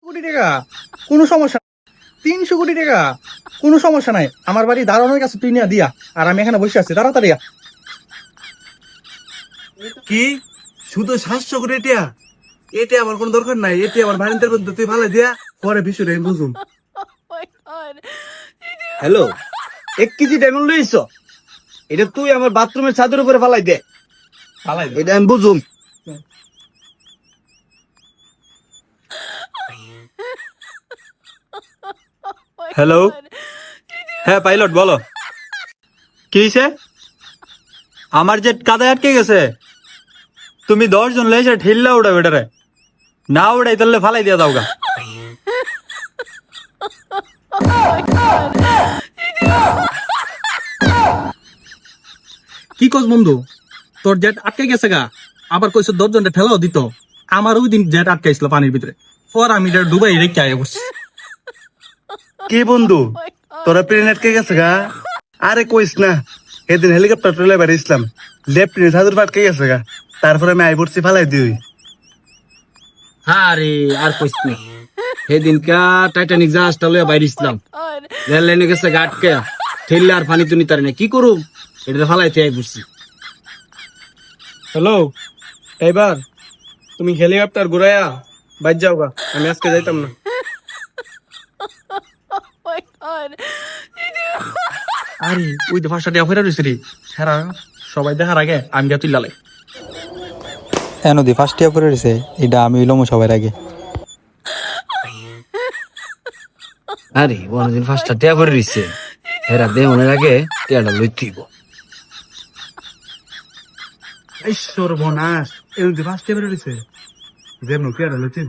কোটি টাকা কোনো সমস্যা, 300 কোটি টাকা কোনো সমস্যা নাই। আমার বাড়ি দারোয়ানের কাছে তুই নিয়ে দিয়া, আর আমি এখানে বসে আছি, তাড়াতাড়ি আ। কি শুধু 700 কোটি টিয়া? এটা আমার কোনো দরকার নাই, এটা আমার বাড়িতে বন্ধু, তুই ভালো দিয়া পরে বিষয়টা আমি বুঝুম। হ্যালো, 1 কেজি ডায়মন্ড লইছ? এটা তুই আমার বাথরুমের ছাদের উপরে ফালাই দে, পালাই দে। এটা আমি বুঝুম। হ্যালো, হ্যাঁ পাইলট বলো, কি হয়েছে? আমার জেট কাদায় আটকে গেছে। তুমি 10 জন লেছে ঠেললা উড়া বেটারে, না উড়াই তাহলে ফালাই দিয়া দাও গা। কি কস বন্ধু, তোর জেট আটকে গেছে গা? আবার কইছ 10 জনটা ঠেলাও দিত। আমার ওই দিন জেট আটকাইছিল পানির ভিতরে, পর আমি এটা ডুবাই রেখে আয় বসছি। কি বন্ধু তোরা প্লেন আটকে গেছে গা? আরে কইস না, এদিন হেলিকপ্টার ট্রেলে বেরিয়েছিলাম, লেফটেন্যান্ট হাজার আটকে গেছে গা, তারপরে আমি আই পড়ছি ফালাই দিই। আরে আর কইস না, সেদিনকা টাইটানিক জাহাজটা লইয়া বাইরে ইসলাম, রেল লাইনে গেছে গাটকে ঠেললে আর পানি তুনি তার না, কি করুম, এটা ফালাইতে আই পড়ছি। হ্যালো, এবার তুমি হেলিকপ্টার ঘুরাইয়া বাইর যাও গা, আমি আজকে যাইতাম না। আরে ওই তো 5টা টিয়া ফেরা রয়েছে রে, হেরা সবাই দেখার আগে আমি গিয়া তুই লালাই। নদী ফার্স্ট ইয়ার করে দিছে, এটা আমি হইলাম সবার আগে। আরে অনেকদিন ফার্স্টটা টিয়া করে দিচ্ছে, হেরা দে মনের আগে টিয়াটা লইতিব। এই সর্বনাশ, এই যে ফার্স্ট এবার রয়েছে, যেমন পেয়ারা লইতে।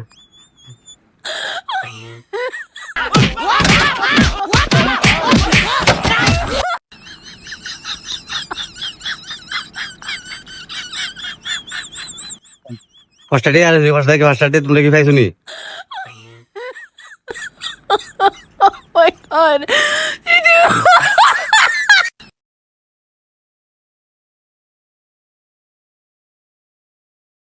ফার্স্টটা টিয়া আছে, ফার্স্টটা টিয়া তুমি কি পাইছো নি?